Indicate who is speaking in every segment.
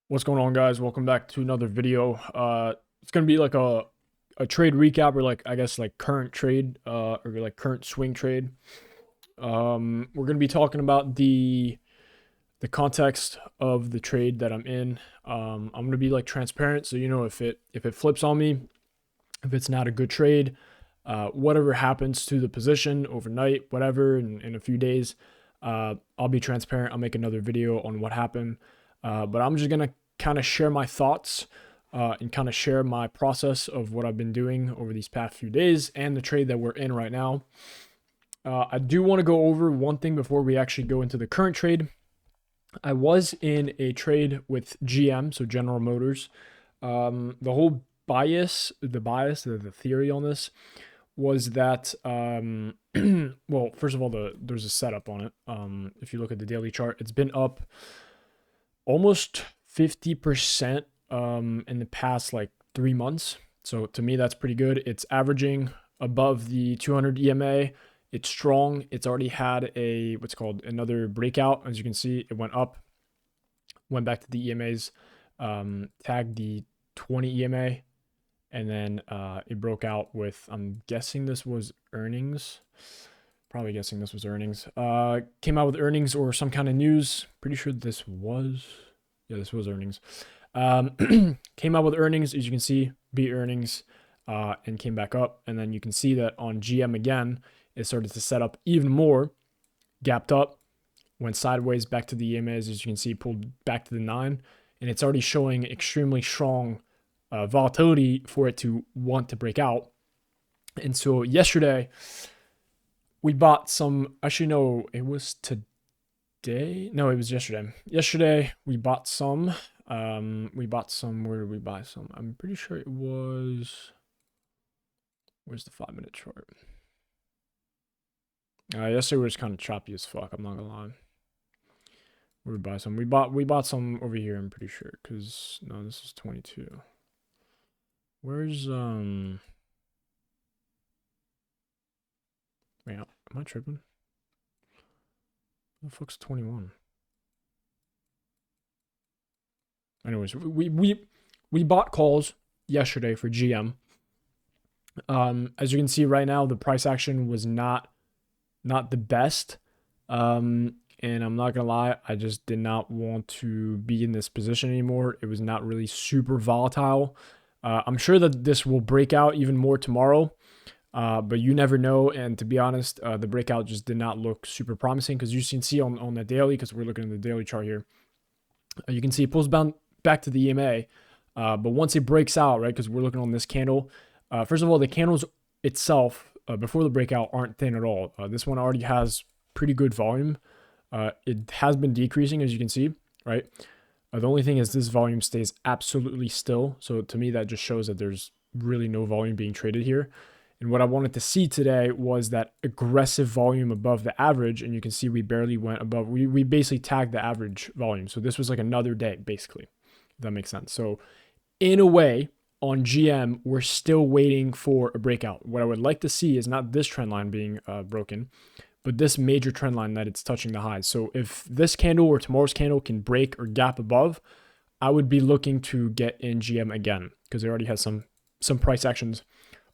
Speaker 1: What's going on, guys? Welcome back to another video. It's gonna be like a trade recap, or like, I guess, like current trade, or like current swing trade. We're gonna be talking about the context of the trade that I'm in. I'm gonna be like transparent, so you know if it flips on me, if it's not a good trade, whatever happens to the position overnight, whatever, in a few days, I'll be transparent. I'll make another video on what happened. But I'm just gonna kind of share my thoughts and kind of share my process of what I've been doing over these past few days and the trade that we're in right now. I do want to go over one thing before we actually go into the current trade. I was in a trade with GM, so General Motors. The whole the theory on this was that, well, first of all, there's a setup on it. If you look at the daily chart, it's been up almost 50% in the past like 3 months. So to me, that's pretty good. It's averaging above the 200 EMA. It's strong. It's already had a what's called another breakout. As you can see, it went up, went back to the EMAs, tagged the 20 EMA, and then it broke out with, I'm guessing this was earnings. Probably guessing this was earnings. Came out with earnings or some kind of news. Pretty sure this was, yeah, this was earnings. Came out with earnings, as you can see, beat earnings, and came back up. And then you can see that on GM again, it started to set up even more, gapped up, went sideways back to the EMAs, as you can see, pulled back to the 9, and it's already showing extremely strong volatility for it to want to break out. And so yesterday, we bought some, actually, no, it was today. No, it was yesterday. Yesterday, we bought some. Where did we buy some? I'm pretty sure it was, where's the 5-minute chart? Yesterday was kind of choppy as fuck, I'm not gonna lie. Where did we buy some? We bought some over here, I'm pretty sure, because, no, this is 22. Where's, wait, am I tripping? What the fuck's 21? Anyways, we bought calls yesterday for GM. As you can see right now, the price action was not the best. And I'm not gonna lie, I just did not want to be in this position anymore. It was not really super volatile. I'm sure that this will break out even more tomorrow, but you never know. And to be honest, the breakout just did not look super promising, because you can see on the daily, because we're looking at the daily chart here, you can see it pulls back to the EMA, but once it breaks out, right, because we're looking on this candle, first of all, the candles itself before the breakout aren't thin at all. This one already has pretty good volume. It has been decreasing, as you can see, right? The only thing is this volume stays absolutely still. So to me, that just shows that there's really no volume being traded here. And what I wanted to see today was that aggressive volume above the average. And you can see we barely went above. We basically tagged the average volume. So this was like another day, basically, if that makes sense. So in a way, on GM, we're still waiting for a breakout. What I would like to see is not this trend line being broken, but this major trend line that it's touching the highs. So if this candle or tomorrow's candle can break or gap above, I would be looking to get in GM again, because it already has some price actions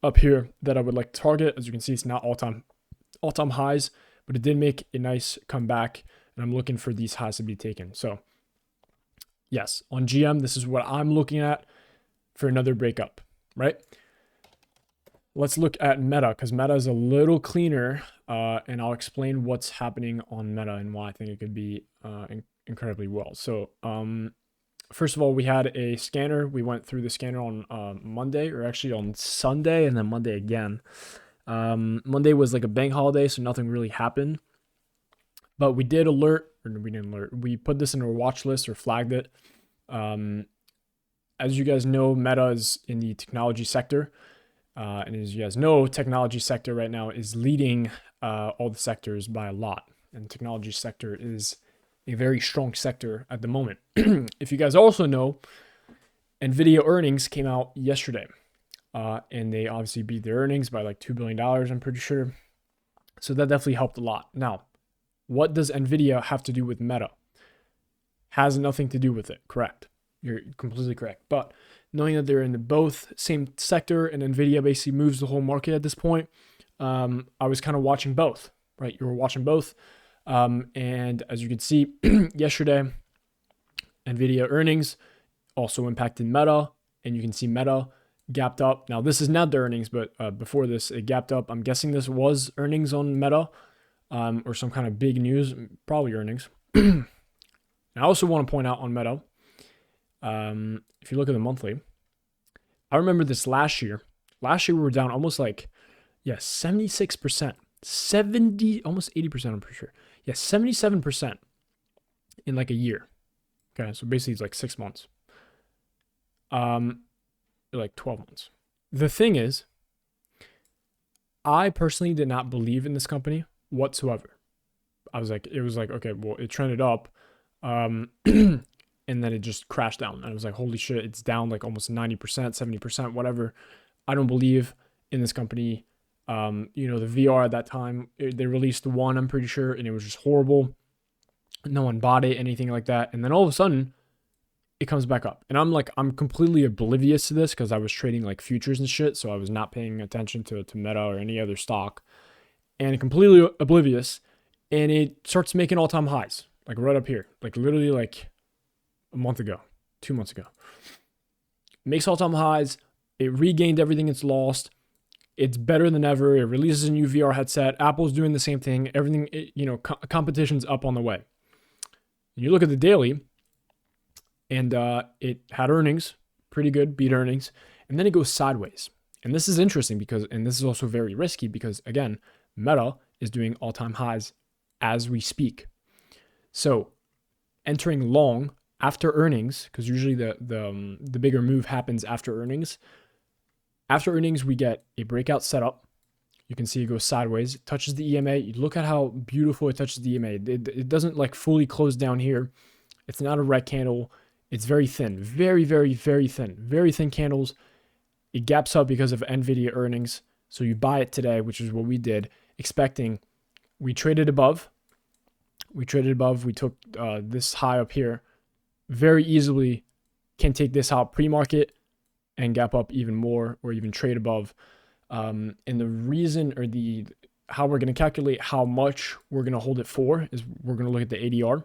Speaker 1: up here that I would like to target. As you can see, it's not all-time highs, but it did make a nice comeback, and I'm looking for these highs to be taken. So yes, on GM, this is what I'm looking at for another breakup, right? Let's look at Meta, because Meta is a little cleaner, and I'll explain what's happening on Meta and why I think it could be incredibly well. So first of all, we had a scanner. We went through the scanner on Monday, or actually on Sunday, and then Monday again. Monday was like a bank holiday, so nothing really happened. But we did alert, or we didn't alert. We put this in our watch list or flagged it. As you guys know, Meta is in the technology sector. And as you guys know, technology sector right now is leading all the sectors by a lot. And technology sector is a very strong sector at the moment. If you guys also know, NVIDIA earnings came out yesterday. And they obviously beat their earnings by like $2 billion, I'm pretty sure. So that definitely helped a lot. Now, what does NVIDIA have to do with Meta? Has nothing to do with it, correct? You're completely correct. But knowing that they're in the both same sector and NVIDIA basically moves the whole market at this point, I was kind of watching both, right? You were watching both. And as you can see, yesterday, NVIDIA earnings also impacted Meta, and you can see Meta gapped up. Now, this is not the earnings, but before this, it gapped up. I'm guessing this was earnings on Meta, or some kind of big news, probably earnings. I also want to point out on Meta, if you look at the monthly, I remember this last year. Last year, we were down almost like, 76%, 70, almost 80%, I'm pretty sure. 77% in like a year. Okay, so basically it's like 6 months. Like 12 months. The thing is, I personally did not believe in this company whatsoever. I was like, okay, well, it trended up, and then it just crashed down. And I was like, holy shit, it's down like almost 90%, 70%, whatever. I don't believe in this company. The VR at that time, they released one, I'm pretty sure, and it was just horrible. No one bought it, anything like that. And then all of a sudden, it comes back up. And I'm completely oblivious to this because I was trading like futures and shit. So I was not paying attention to Meta or any other stock. And completely oblivious. And it starts making all-time highs. Like right up here. Like literally like a month ago. 2 months ago. Makes all-time highs. It regained everything it's lost. It's better than ever. It releases a new VR headset. Apple's doing the same thing. Everything, competition's up on the way. And you look at the daily, and it had earnings, pretty good, beat earnings, and then it goes sideways. And this is interesting and this is also very risky because, again, Meta is doing all-time highs as we speak. So entering long after earnings, because usually the bigger move happens after earnings. After earnings, we get a breakout setup. You can see it goes sideways. It touches the EMA. You look at how beautiful it touches the EMA. It doesn't like fully close down here. It's not a red candle. It's very thin. Very, very, very thin. Very thin candles. It gaps up because of NVIDIA earnings. So you buy it today, which is what we did, expecting. We traded above. We took this high up here. Very easily can take this out pre-market and gap up even more or even trade above. And the reason or how we're going to calculate how much we're going to hold it for is we're going to look at the ADR.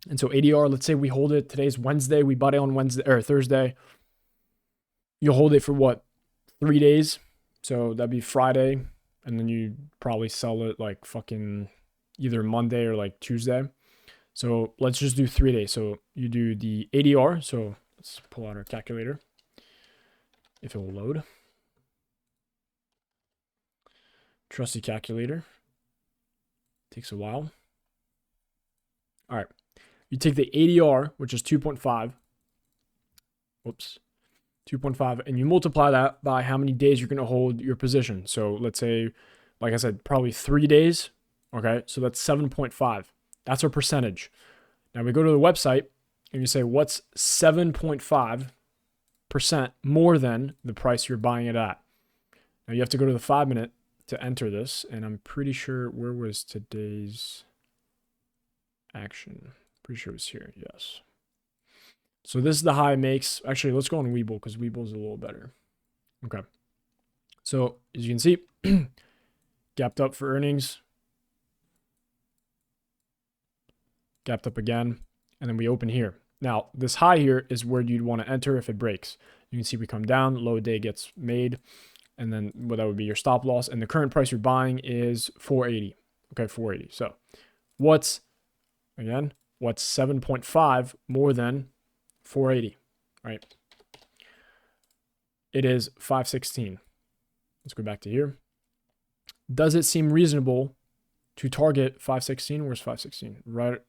Speaker 1: And so ADR, let's say we hold it, today's Wednesday, we bought it on Wednesday or Thursday. You'll hold it for what? 3 days. So that'd be Friday. And then you probably sell it like fucking either Monday or like Tuesday. So let's just do 3 days. So you do the ADR. So let's pull out our calculator. If it will load. Trusty calculator. Takes a while. All right. You take the ADR, which is 2.5. Whoops. 2.5. And you multiply that by how many days you're going to hold your position. So let's say, like I said, probably 3 days. Okay. So that's 7.5. That's our percentage. Now we go to the website and you say, what's 7.5% more than the price you're buying it at? Now you have to go to the 5-minute to enter this. And I'm pretty sure, where was today's action? Pretty sure it was here. Yes. So this is the high it makes. Actually, let's go on Webull because Webull is a little better. Okay. So as you can see, gapped up for earnings. Gapped up again. And then we open here. Now, this high here is where you'd want to enter if it breaks. You can see we come down, low day gets made. And then that would be your stop loss. And the current price you're buying is 480. Okay, 480. So what's 7.5 more than 480, right? It is 516. Let's go back to here. Does it seem reasonable to target 516? Where's 516? Right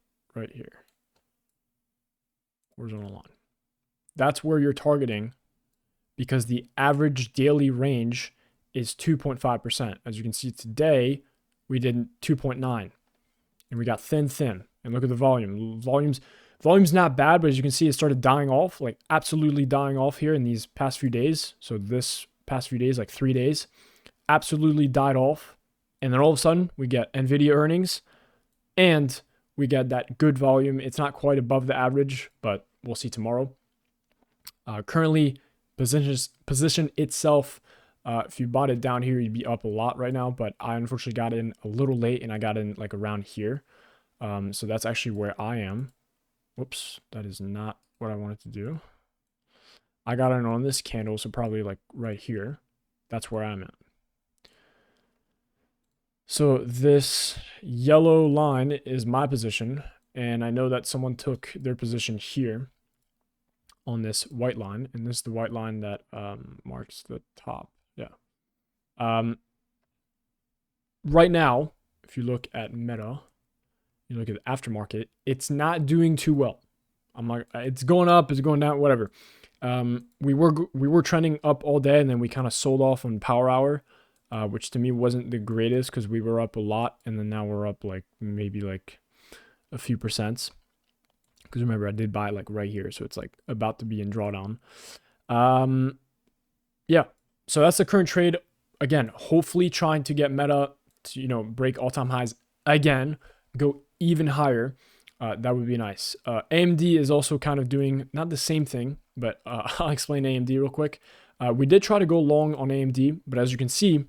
Speaker 1: here. Horizontal line. That's where you're targeting because the average daily range is 2.5%. As you can see today, we did 2.9 and we got thin. And look at the volume. Volume's not bad, but as you can see, it started dying off, like absolutely dying off here in these past few days. So this past few days, like 3 days, absolutely died off. And then all of a sudden, we get NVIDIA earnings and we get that good volume. It's not quite above the average, but we'll see tomorrow. Currently, position itself, if you bought it down here, you'd be up a lot right now, but I unfortunately got in a little late and I got in like around here. So that's actually where I am. Whoops, that is not what I wanted to do. I got in on this candle, so probably like right here. That's where I'm at. So this yellow line is my position, and I know that someone took their position here on this white line, and this is the white line that marks the top. Yeah. Right now, if you look at Meta, you look at the aftermarket, it's not doing too well. I'm like, it's going up, it's going down, whatever. We were trending up all day, and then we kind of sold off on power hour, which to me wasn't the greatest because we were up a lot, and then now we're up like maybe like a few percents. Because remember, I did buy it like right here, so it's like about to be in drawdown. Yeah, so that's the current trade. Again, hopefully trying to get Meta to, you know, break all-time highs again, go even higher. That would be nice. AMD is also kind of doing not the same thing, but I'll explain AMD real quick. We did try to go long on AMD, but as you can see,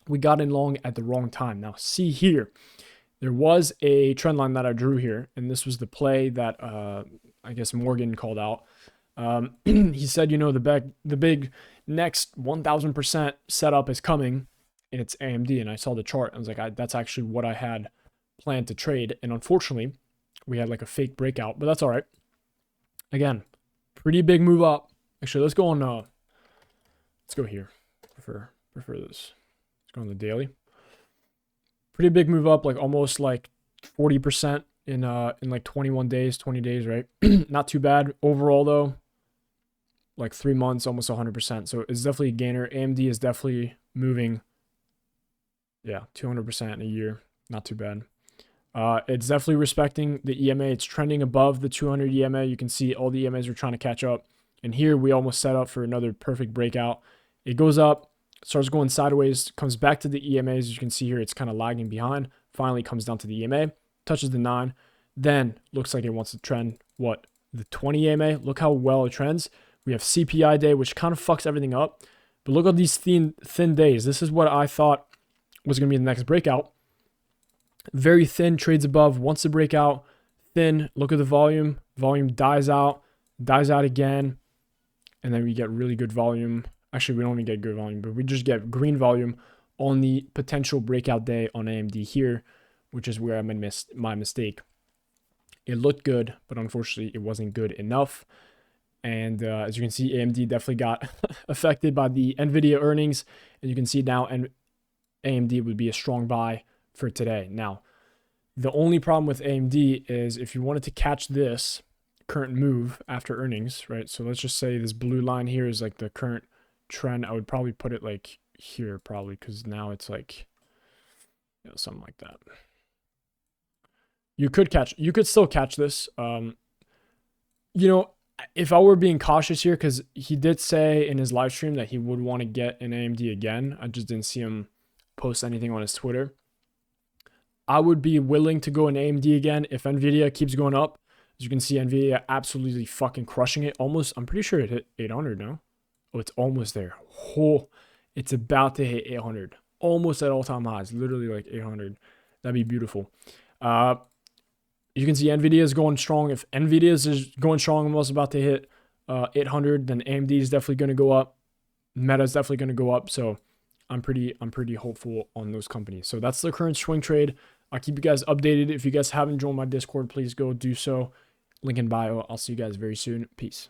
Speaker 1: we got in long at the wrong time. Now, see here, there was a trend line that I drew here, and this was the play that I guess Morgan called out. He said, you know, the big next 1000% setup is coming, and it's AMD. And I saw the chart. I was like, that's actually what I had planned to trade. And unfortunately, we had like a fake breakout, but that's all right. Again, pretty big move up. Actually, let's go on. Let's go here. Prefer this. Let's go on the daily. Pretty big move up, like almost like 40% in like 21 days, 20 days, right? Not too bad overall though. Like 3 months, almost 100%. So it's definitely a gainer. AMD is definitely moving. Yeah, 200% in a year. Not too bad. It's definitely respecting the EMA. It's trending above the 200 EMA. You can see all the EMAs are trying to catch up. And here we almost set up for another perfect breakout. It goes up, starts going sideways, comes back to the EMAs. As you can see here, it's kind of lagging behind. Finally comes down to the EMA, touches the 9. Then looks like it wants to trend, what, the 20 EMA? Look how well it trends. We have CPI day, which kind of fucks everything up. But look at these thin days. This is what I thought was going to be the next breakout. Very thin, trades above, wants to break out, thin. Look at the volume. Volume dies out again. And then we get really good volume. Actually, we don't even get good volume, but we just get green volume on the potential breakout day on AMD here, which is where I made my mistake. It looked good, but unfortunately, it wasn't good enough. And as you can see, AMD definitely got affected by the NVIDIA earnings. And you can see now AMD would be a strong buy for today. Now, the only problem with AMD is if you wanted to catch this current move after earnings, right? So let's just say this blue line here is like the current trend. I would probably put it like here probably because now it's like, you know, something like that. You could still catch this. You know, if I were being cautious here, because he did say in his live stream that he would want to get an AMD again. I just didn't see him post anything on his Twitter. I would be willing to go an AMD again if NVIDIA keeps going up. As you can see, NVIDIA absolutely fucking crushing it. Almost, I'm pretty sure it hit 800 now. Oh, it's almost there. Oh, it's about to hit 800. Almost at all-time highs. Literally like 800. That'd be beautiful. You can see NVIDIA is going strong. If NVIDIA is going strong and was about to hit 800, then AMD is definitely going to go up. Meta is definitely going to go up. So I'm pretty hopeful on those companies. So that's the current swing trade. I'll keep you guys updated. If you guys haven't joined my Discord, please go do so. Link in bio. I'll see you guys very soon. Peace.